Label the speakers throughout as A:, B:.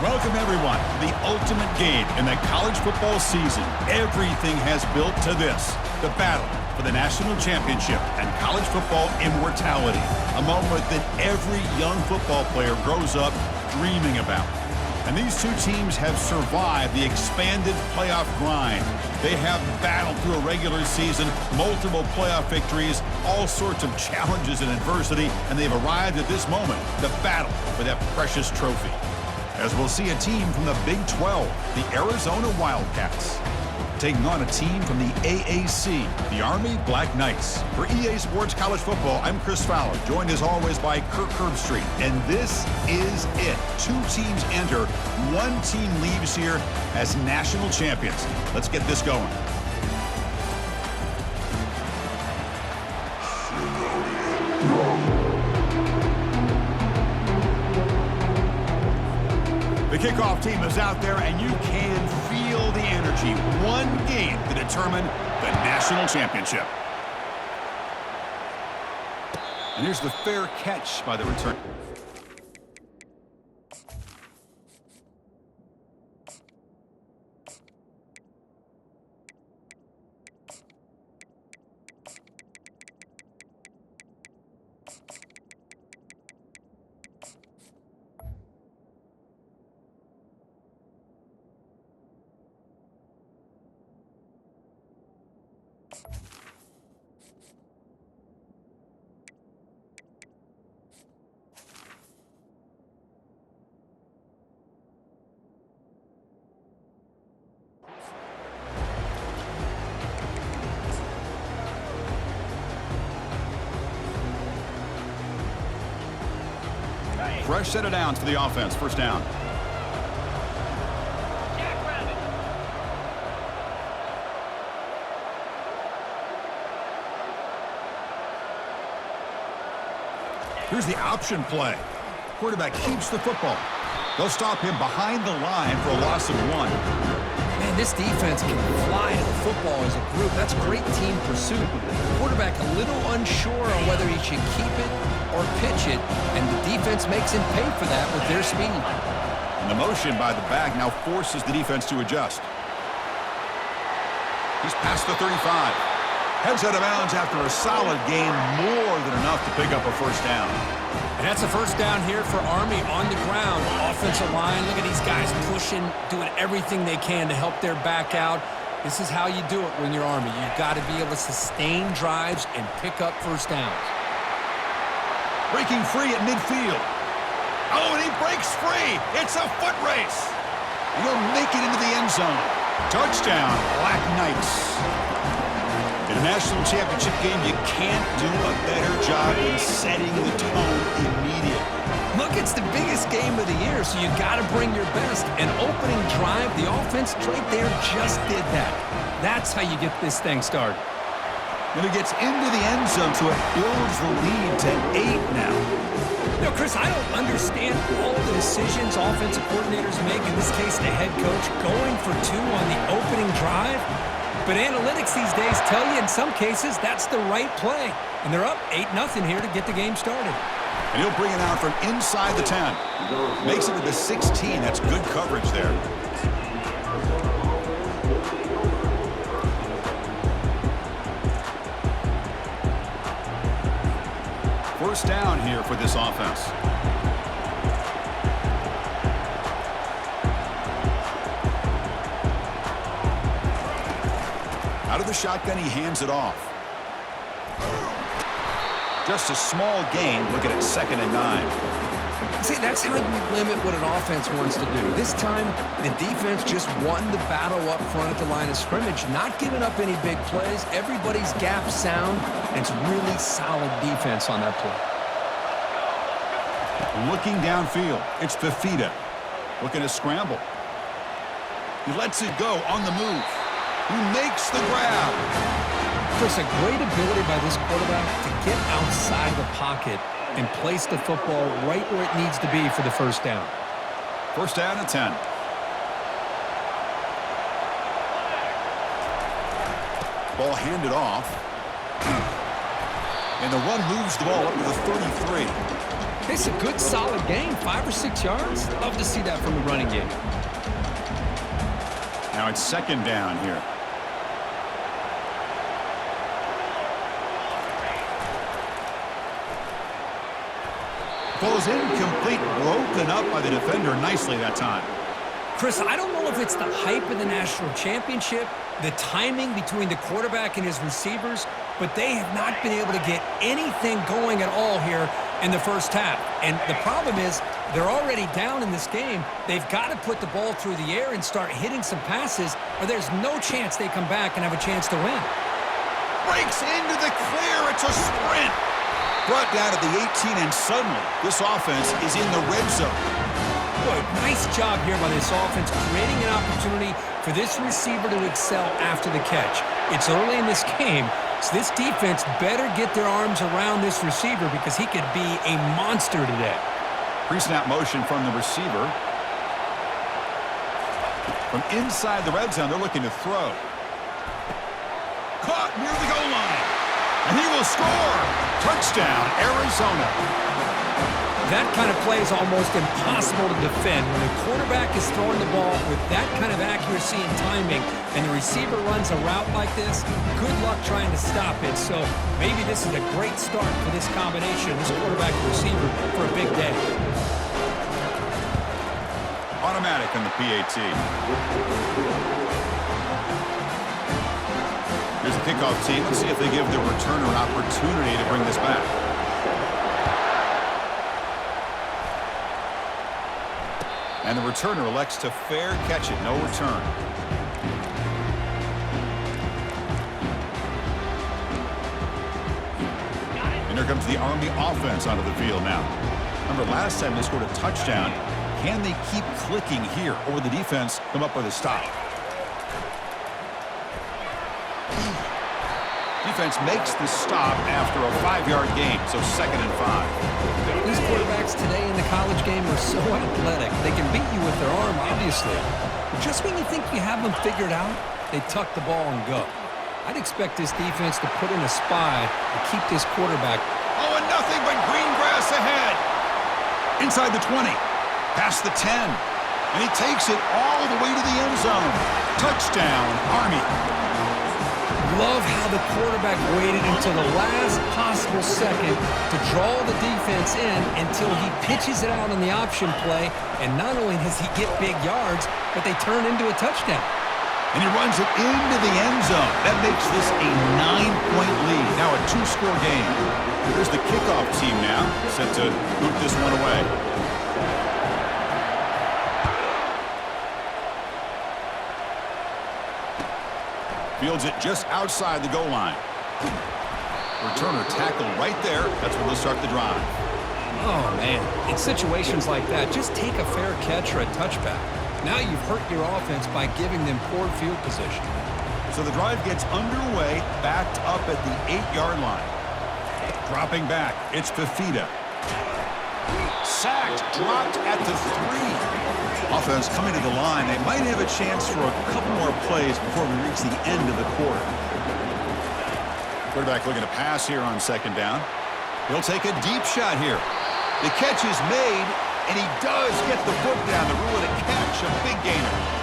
A: Welcome, everyone, to the ultimate game in the college football season. Everything has built to this, the battle for the national championship and college football immortality, a moment that every young football player grows up dreaming about. And these two teams have survived the expanded playoff grind. They have battled through a regular season, multiple playoff victories, all sorts of challenges and adversity, and they've arrived at this moment, the battle for that precious trophy. As we'll see a team from the Big 12, the Arizona Wildcats, taking on a team from the AAC, the Army Black Knights. For EA Sports College Football, I'm Chris Fowler, joined as always by Kirk Herbstreit. And this is it. Two teams enter, one team leaves here as national champions. Let's get this going. The kickoff team is out there, and you can feel the energy. One game to determine the national championship. And here's the fair catch by the return. Fresh set of downs for the offense. First down. Here's the option play. Quarterback keeps the football. They'll stop him behind the line for a loss of 1.
B: Man, this defense can fly to the football as a group. That's great team pursuit. The quarterback a little unsure on whether he should keep it or pitch it, and the defense makes him pay for that with their speed.
A: And the motion by the back now forces the defense to adjust. He's past the 35. Heads out of bounds after a solid game, more than enough to pick up a first down.
B: And that's a first down here for Army on the ground. Offensive line, look at these guys pushing, doing everything they can to help their back out. This is how you do it when you're Army. You've got to be able to sustain drives and pick up first downs.
A: Breaking free at midfield. Oh, and he breaks free. It's a foot race. He'll make it into the end zone. Touchdown, Black Knights. In a national championship game, you can't do a better job than setting the tone immediately.
B: Look, it's the biggest game of the year, so you got to bring your best. An opening drive, the offense right there just did that. That's how you get this thing started.
A: And it gets into the end zone, so it builds the lead to 8 now.
B: You know, Chris, I don't understand all the decisions offensive coordinators make, in this case the head coach, going for 2 on the opening drive. But analytics these days tell you in some cases that's the right play. And they're up 8-0 here to get the game started.
A: And he'll bring it out from inside the 10. Makes it to the 16. That's good coverage there. First down here for this offense. Out of the shotgun, he hands it off. Just a small gain. Looking at 2nd and 9.
B: See, that's how you limit what an offense wants to do. This time, the defense just won the battle up front at the line of scrimmage, not giving up any big plays. Everybody's gap sound, and it's really solid defense on that play.
A: Looking downfield, it's Fafita. Looking to scramble. He lets it go on the move. He makes the grab.
B: Chris, a great ability by this quarterback to get outside the pocket and place the football right where it needs to be for the first down.
A: First down at 10. Ball handed off. And the run moves the ball up to the 33.
B: It's a good, solid game. 5 or 6 yards. Love to see that from the running game.
A: Now it's second down here. Ball is incomplete, broken up by the defender nicely that time.
B: Chris, I don't know if it's the hype of the national championship, the timing between the quarterback and his receivers, but they have not been able to get anything going at all here in the first half. And the problem is they're already down in this game. They've got to put the ball through the air and start hitting some passes, or there's no chance they come back and have a chance to win.
A: Breaks into the clear. It's a sprint. Brought down to the 18, and suddenly this offense is in the red zone.
B: Good. Nice job here by this offense, creating an opportunity for this receiver to excel after the catch. It's early in this game, so this defense better get their arms around this receiver because he could be a monster today.
A: Pre-snap motion from the receiver. From inside the red zone, they're looking to throw. Caught near the goal line. And he will score. Touchdown, Arizona.
B: That kind of play is almost impossible to defend. When the quarterback is throwing the ball with that kind of accuracy and timing, and the receiver runs a route like this, good luck trying to stop it. So maybe this is a great start for this combination, this quarterback and receiver, for a big day.
A: Automatic on the PAT. Here's the kickoff team. Let's see if they give the returner an opportunity to bring this back. And the returner elects to fair catch it. No return. And here comes the Army offense onto the field now. Remember, last time they scored a touchdown. Can they keep clicking here, or will the defense come up with a stop? Defense makes the stop after a 5-yard gain, so 2nd and 5.
B: These quarterbacks today in the college game are so athletic. They can beat you with their arm, obviously. But just when you think you have them figured out, they tuck the ball and go. I'd expect this defense to put in a spy to keep this quarterback.
A: Oh, and nothing but green grass ahead. Inside the 20, past the 10, and he takes it all the way to the end zone. Touchdown, Army.
B: Love how the quarterback waited until the last possible second to draw the defense in until he pitches it out on the option play. And not only does he get big yards, but they turn into a touchdown.
A: And he runs it into the end zone. That makes this a 9-point lead. Now a 2-score game. Here's the kickoff team now, set to boot this one away. Fields it just outside the goal line. Returner tackle right there. That's where they'll start the drive.
B: Oh, man. In situations like that, just take a fair catch or a touchback. Now you've hurt your offense by giving them poor field position.
A: So the drive gets underway, backed up at the 8-yard line. Dropping back, it's Fafita. Sacked, dropped at the 3. Offense coming to the line. They might have a chance for a couple more plays before we reach the end of the quarter. Quarterback looking to pass here on 2nd down. He'll take a deep shot here. The catch is made, and he does get the foot down. The rule of the catch, a big gainer.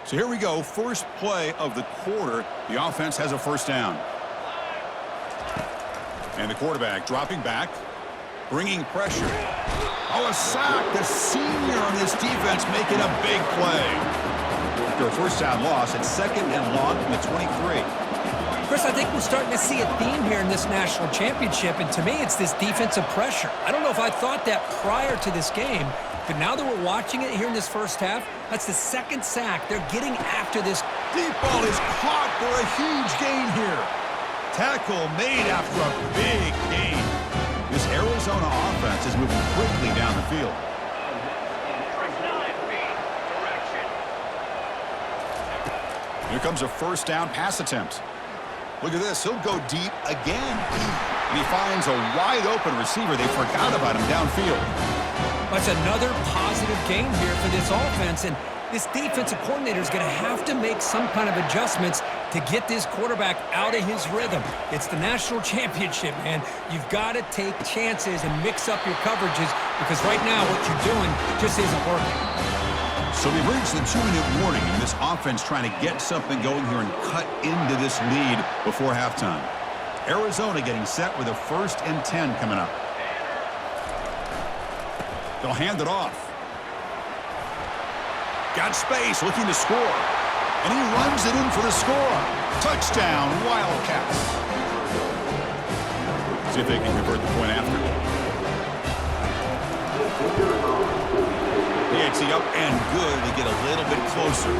A: So here we go, first play of the quarter. The offense has a 1st down. And the quarterback dropping back, bringing pressure. Oh, a sack. The senior on this defense making a big play. After a 1st down loss, it's 2nd and long from the 23.
B: Chris, I think we're starting to see a theme here in this national championship, and to me, it's this defensive pressure. I don't know if I thought that prior to this game, but now that we're watching it here in this first half, that's the 2nd sack. They're getting after this.
A: Deep ball is caught for a huge gain here. Tackle made after a big gain. This Arizona offense is moving quickly down the field. Here comes a first down pass attempt. Look at this. He'll go deep again. And he finds a wide open receiver. They forgot about him downfield.
B: That's another positive game here for this offense, and this defensive coordinator is going to have to make some kind of adjustments to get this quarterback out of his rhythm. It's the national championship, man. You've got to take chances and mix up your coverages because right now what you're doing just isn't working.
A: So we've reached the 2-minute warning, and this offense trying to get something going here and cut into this lead before halftime. Arizona getting set with a 1st and 10 coming up. They'll hand it off. Got space, looking to score. And he runs it in for the score. Touchdown, Wildcats. See if they can convert the point after. It's the up and good to get a little bit closer.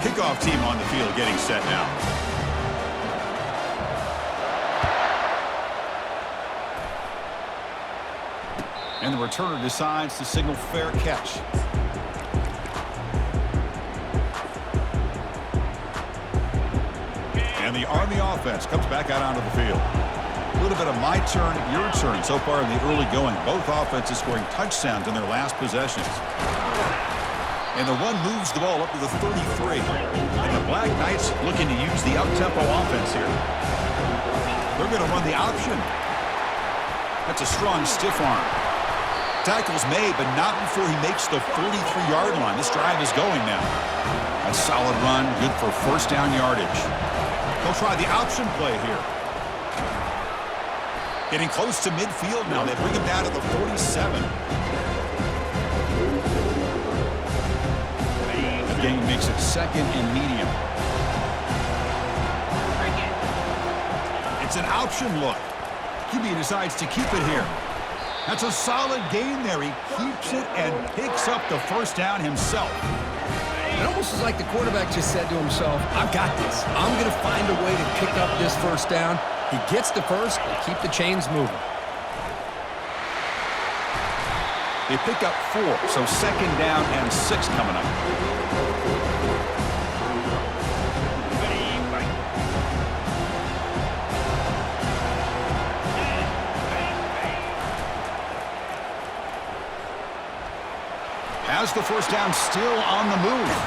A: Kickoff team on the field getting set now. And the returner decides to signal fair catch. And the Army offense comes back out onto the field. A little bit of my turn, your turn so far in the early going. Both offenses scoring touchdowns in their last possessions. And the one moves the ball up to the 33. And the Black Knights looking to use the up-tempo offense here. They're going to run the option. That's a strong stiff arm. Tackle's made, but not before he makes the 43-yard line. This drive is going now. A solid run, good for first down yardage. They'll try the option play here. Getting close to midfield now. They bring him down to the 47. The game makes it 2nd and medium. It's an option look. QB decides to keep it here. That's a solid gain there. He keeps it and picks up the first down himself.
B: It almost is like the quarterback just said to himself, I've got this. I'm going to find a way to pick up this first down. He gets the first and keep the chains moving.
A: They pick up 4, so 2nd down and 6 coming up. Has the first down, still on the move.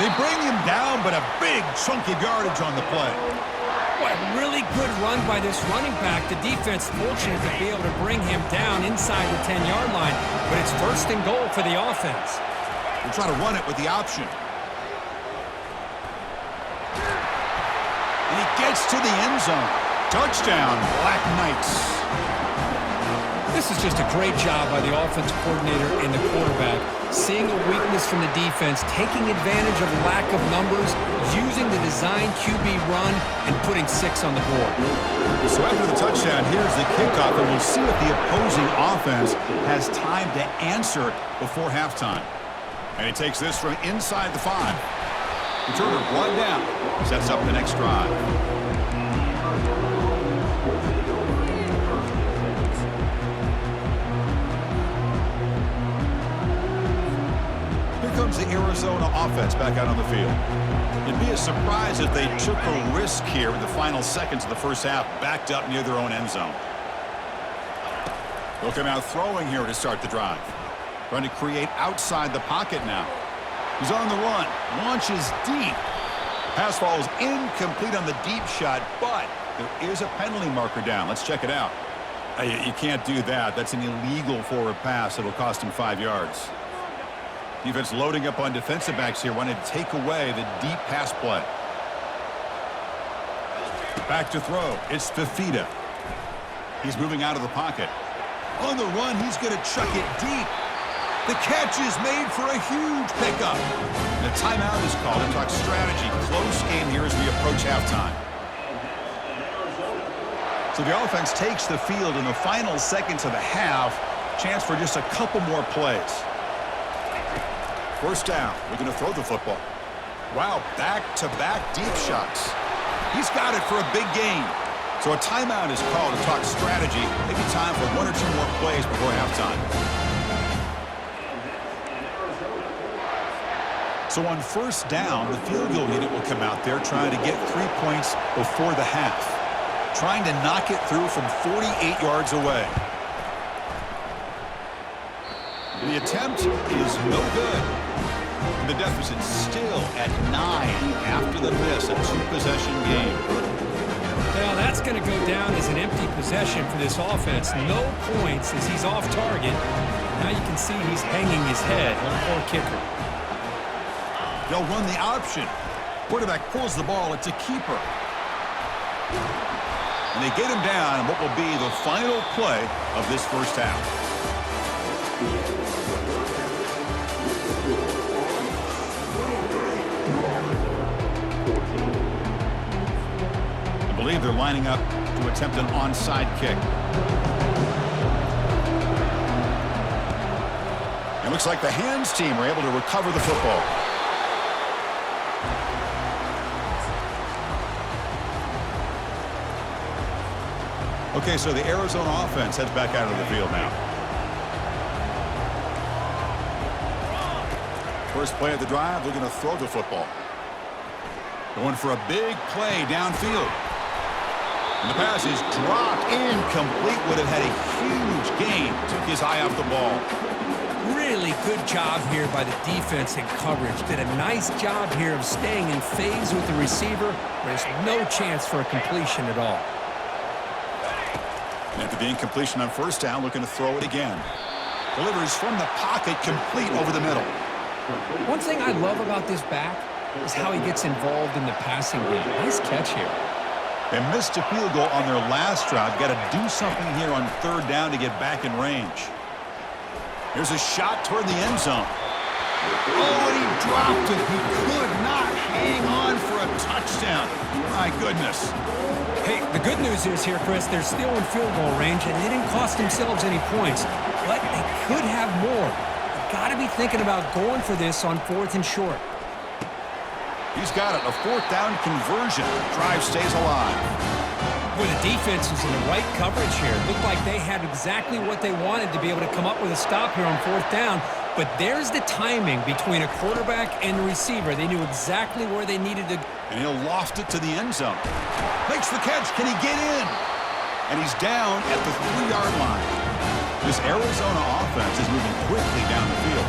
A: They bring him down, but a big chunk of yardage on the play.
B: Boy, really good run by this running back. The defense fortunate to be able to bring him down inside the 10-yard line, but it's 1st and goal for the offense.
A: They're trying to run it with the option. And he gets to the end zone. Touchdown, Black Knights.
B: This is just a great job by the offensive coordinator and the quarterback. Seeing a weakness from the defense, taking advantage of lack of numbers, using the design QB run, and putting 6 on the board.
A: So after the touchdown, here's the kickoff, and we'll see if the opposing offense has time to answer before halftime. And he takes this from inside the 5. Returner brought down, sets up the next drive. Comes the Arizona offense back out on the field. It'd be a surprise if they took a risk here in the final seconds of the first half, backed up near their own end zone. They'll come out throwing here to start the drive. Trying to create outside the pocket now. He's on the run, launches deep. Pass falls incomplete on the deep shot, but there is a penalty marker down. Let's check it out. You can't do that. That's an illegal forward pass. It'll cost him 5 yards. Defense loading up on defensive backs here, wanting to take away the deep pass play. Back to throw. It's Fafita. He's moving out of the pocket. On the run, he's going to chuck it deep. The catch is made for a huge pickup. The timeout is called to talk strategy. Close game here as we approach halftime. So the offense takes the field in the final seconds of the half. Chance for just a couple more plays. First down. We're going to throw the football. Wow, back-to-back deep shots. He's got it for a big gain. So a timeout is called to talk strategy. Maybe time for one or two more plays before halftime. So on first down, the field goal unit will come out there trying to get 3 points before the half. Trying to knock it through from 48 yards away. The attempt is no good. And the deficit's still at 9 after the miss, a two-possession game.
B: Well, that's going to go down as an empty possession for this offense. No points as he's off target. Now you can see he's hanging his head on the poor kicker.
A: They'll run the option. Quarterback pulls the ball. It's a keeper. And they get him down in what will be the final play of this first half. I believe they're lining up to attempt an onside kick. It looks like the hands team are able to recover the football. Okay, so the Arizona offense heads back out of the field now. First play of the drive, they're going to throw the football. Going for a big play downfield. And the pass is dropped incomplete. Would have had a huge gain. Took his eye off the ball.
B: Really good job here by the defense in coverage. Did a nice job here of staying in phase with the receiver. There's no chance for a completion at all.
A: And after the incompletion on first down, looking to throw it again. Delivers from the pocket, complete over the middle.
B: One thing I love about this back is how he gets involved in the passing game. Nice catch here.
A: They missed a field goal on their last drive. Got to do something here on third down to get back in range. Here's a shot toward the end zone. Oh, and he dropped it. He could not hang on for a touchdown. My goodness.
B: Hey, the good news is here, Chris, they're still in field goal range, and they didn't cost themselves any points. But they could have more. They've got to be thinking about going for this on 4th and short.
A: He's got it. A 4th down conversion. Drive stays alive.
B: Well, the defense was in the right coverage here. Looked like they had exactly what they wanted to be able to come up with a stop here on 4th down. But there's the timing between a quarterback and the receiver. They knew exactly where they needed to.
A: And he'll loft it to the end zone. Makes the catch. Can he get in? And he's down at the 3-yard line. This Arizona offense is moving quickly down the field.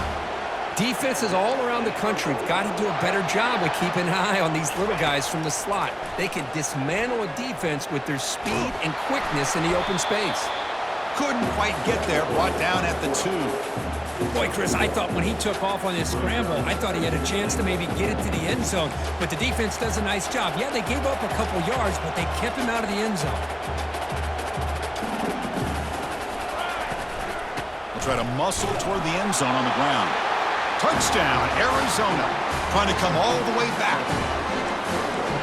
B: Defenses all around the country have got to do a better job of keeping an eye on these little guys from the slot. They can dismantle a defense with their speed and quickness in the open space.
A: Couldn't quite get there. Brought down at the 2.
B: Boy, Chris, I thought when he took off on this scramble, I thought he had a chance to maybe get it to the end zone. But the defense does a nice job. Yeah, they gave up a couple yards, but they kept him out of the end zone.
A: They'll try to muscle toward the end zone on the ground. Touchdown, Arizona. Trying to come all the way back.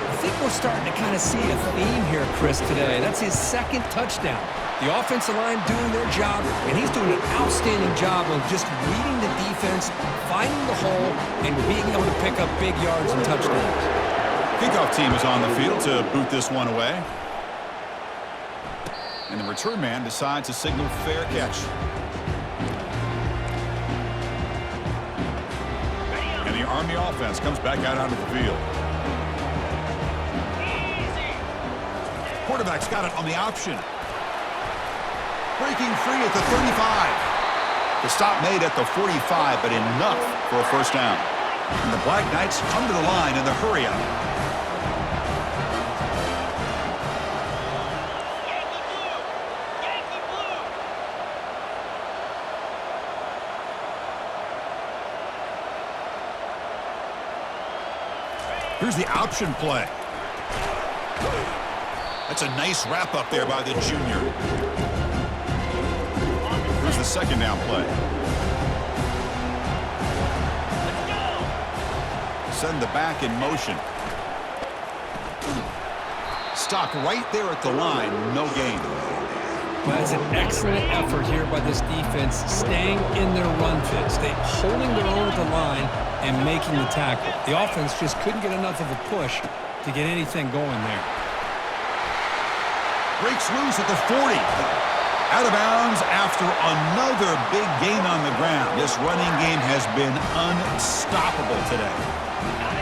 B: I think we're starting to kind of see a theme here, Chris, today. That's his 2nd touchdown. The offensive line doing their job, and he's doing an outstanding job of just reading the defense, finding the hole, and being able to pick up big yards and touchdowns.
A: Kickoff team is on the field to boot this one away. And the return man decides to signal fair catch. And the Army offense comes back out onto the field. Quarterback's got it on the option. Breaking free at the 35. The stop made at the 45, but enough for a first down. And the Black Knights come to the line in the hurry-up. Here's the option play. That's a nice wrap-up there by the junior. Here's the 2nd down play. Send the back in motion. Stopped right there at the line. No gain.
B: Well, that's an excellent effort here by this defense, staying in their run fit, holding their own at the line and making the tackle. The offense just couldn't get enough of a push to get anything going there.
A: Breaks loose at the 40. Out of bounds after another big gain on the ground. This running game has been unstoppable today.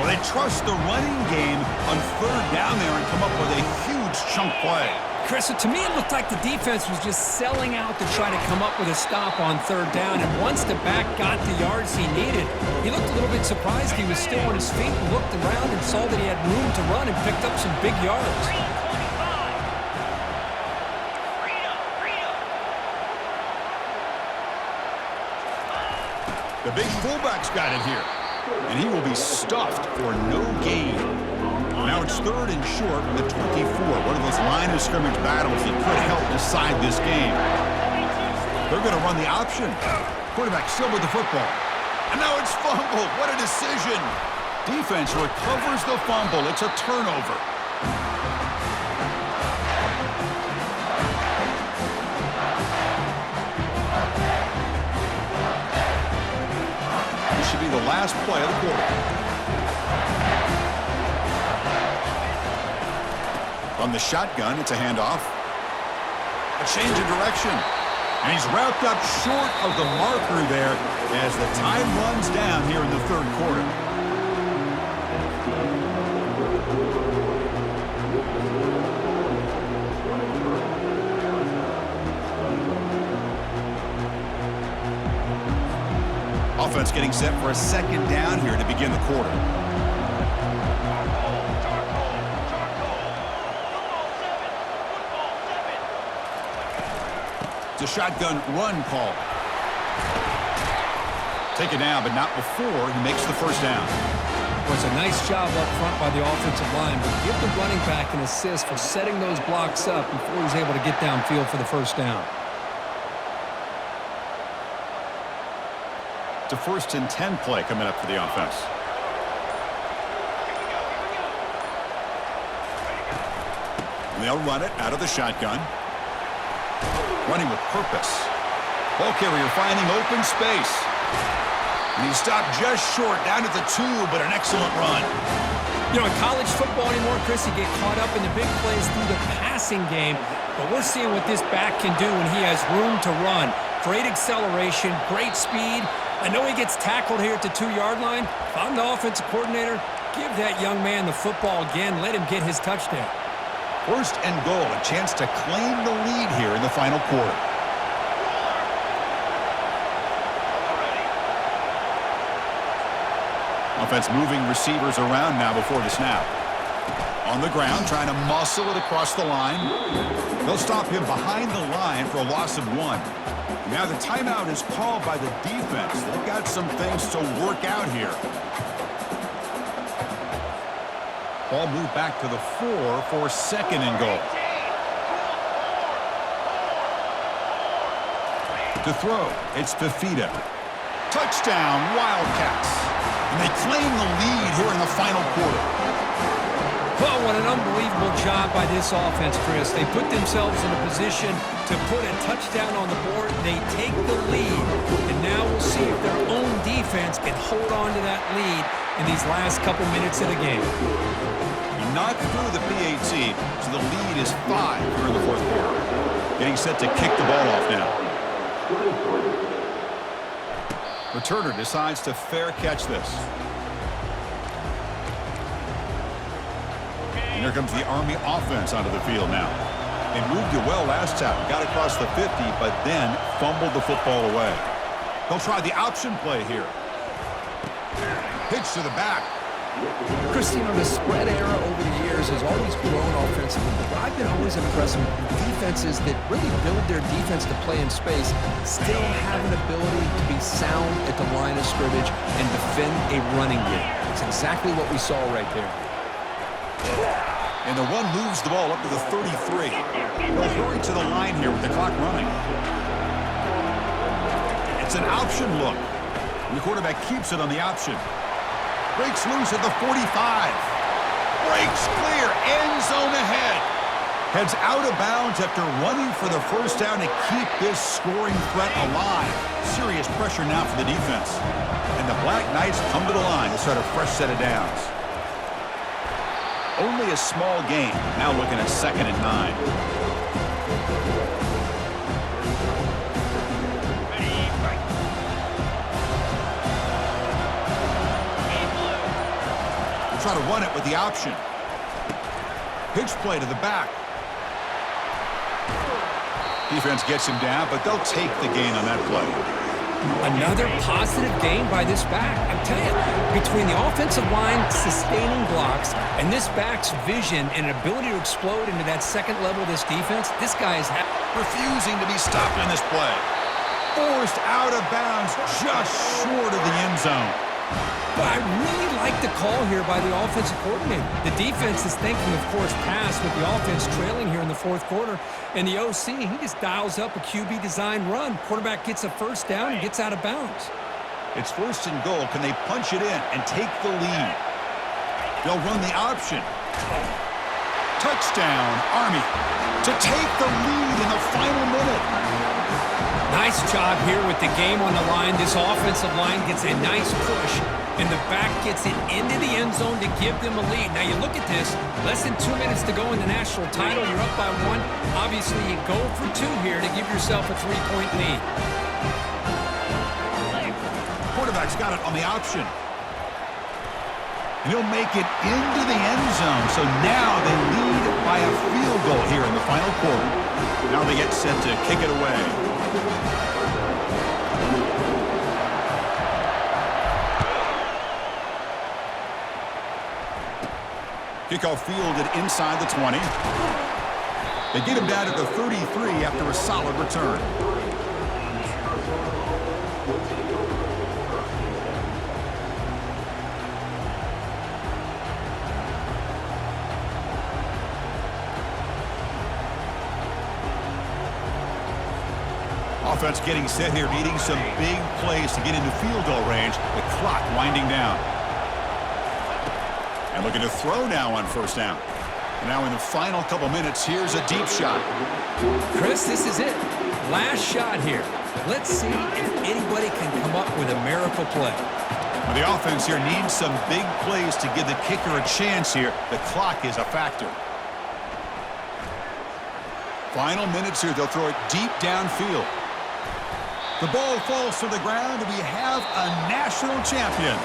A: Well, they trust the running game on third down there and come up with a huge chunk play.
B: Chris, to me it looked like the defense was just selling out to try to come up with a stop on third down, and once the back got the yards he needed, he looked a little bit surprised he was still on his feet and looked around and saw that he had room to run and picked up some big yards.
A: The big fullback's got it here, and he will be stuffed for no gain. Now it's third and short from the 24. One of those line of scrimmage battles that could help decide this game. They're going to run the option. Quarterback still with the football. And now it's fumbled. What a decision. Defense recovers the fumble. It's a turnover. This should be the last play of the quarter. From the shotgun, it's a handoff. A change of direction. And he's wrapped up short of the marker there as the time runs down here in the third quarter. Offense getting set for a second down here to begin the quarter. It's a shotgun run call. Take it down, but not before he makes the first down.
B: Well, it's a nice job up front by the offensive line, but give the running back an assist for setting those blocks up before he's able to get downfield for the first down.
A: It's a 1st and 10 play coming up for the offense. And they'll run it out of the shotgun. Running with purpose. Ball carrier finding open space. And he stopped just short, down at the 2, but an excellent run.
B: You know, in college football anymore, Chris, you get caught up in the big plays through the passing game, but we're seeing what this back can do when he has room to run. Great acceleration, great speed. I know he gets tackled here at the 2-yard line. If I'm the offensive coordinator, give that young man the football again. Let him get his touchdown.
A: 1st and goal, a chance to claim the lead here in the final quarter. Offense moving receivers around now before the snap. On the ground, trying to muscle it across the line. They'll stop him behind the line for a loss of 1. Now the timeout is called by the defense. They've got some things to work out here. Ball moved back to the 4 for 2nd and goal. To throw, it's Fafita. Touchdown, Wildcats. And they claim the lead here in the final quarter.
B: Well, what an unbelievable job by this offense, Chris. They put themselves in a position to put a touchdown on the board. They take the lead. And now we'll see if their own defense can hold on to that lead in these last couple minutes of the game.
A: He knocked through the PAT, so the lead is 5 here in the fourth quarter. Getting set to kick the ball off now. Returner decides to fair catch this. And here comes the Army offense onto the field now. They moved it well last time, got across the 50, but then fumbled the football away. They'll try the option play here. Pitch to the back.
C: Chris, you know, the spread era over the years has always grown offensively, but I've been always impressed with defenses that really build their defense to play in space, still have an ability to be sound at the line of scrimmage and defend a running game. It's exactly what we saw right there.
A: And the one moves the ball up to the 33. They'll hurry to the line here with the clock running. It's an option look. And the quarterback keeps it on the option. Breaks loose at the 45. Breaks clear. End zone ahead. Heads out of bounds after running for the first down to keep this scoring threat alive. Serious pressure now for the defense. And the Black Knights come to the line to start a fresh set of downs. Only a small gain. Now looking at 2nd and 9. Try to run it with the option. Pitch play to the back. Defense gets him down, but they'll take the gain on that play.
B: Another positive gain by this back. I'm telling you, between the offensive line sustaining blocks and this back's vision and ability to explode into that second level of this defense, this guy is
A: refusing to be stopped in this play. Forced out of bounds just short of the end zone.
B: But I really like the call here by the offensive coordinator. The defense is thinking, of course, pass with the offense trailing here in the fourth quarter. And the OC, he just dials up a QB design run. Quarterback gets a first down and gets out of bounds.
A: It's 1st and goal. Can they punch it in and take the lead? They'll run the option. Touchdown, Army, to take the lead in the final minute.
B: Nice job here with the game on the line. This offensive line gets a nice push, and the back gets it into the end zone to give them a lead. Now you look at this, less than 2 minutes to go in the national title. You're up by 1. Obviously, you go for 2 here to give yourself a 3-point lead.
A: Quarterback's got it on the option. And he'll make it into the end zone. So now they lead by a field goal here in the final quarter. Now they get set to kick it away. Kickoff fielded inside the 20. They get him down at the 33 after a solid return. Offense getting set here, needing some big plays to get into field goal range. The clock winding down. And looking to throw now on 1st down. And now in the final couple minutes, here's a deep shot.
B: Chris, this is it. Last shot here. Let's see if anybody can come up with a miracle play.
A: Well, the offense here needs some big plays to give the kicker a chance here. The clock is a factor. Final minutes here. They'll throw it deep downfield. The ball falls to the ground, and we have a national champion.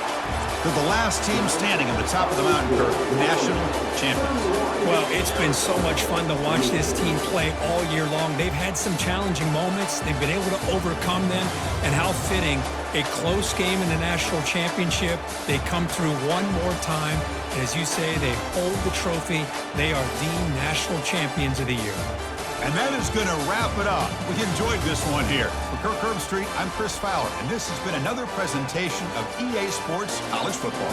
A: They're the last team standing at the top of the mountain, Kirk. National champions.
B: Well, it's been so much fun to watch this team play all year long. They've had some challenging moments. They've been able to overcome them. And how fitting, a close game in the national championship. They come through one more time. And as you say, they hold the trophy. They are the national champions of the year.
A: And that is going to wrap it up. We enjoyed this one here. For Kirk Herbstreit, I'm Chris Fowler, and this has been another presentation of EA Sports College Football.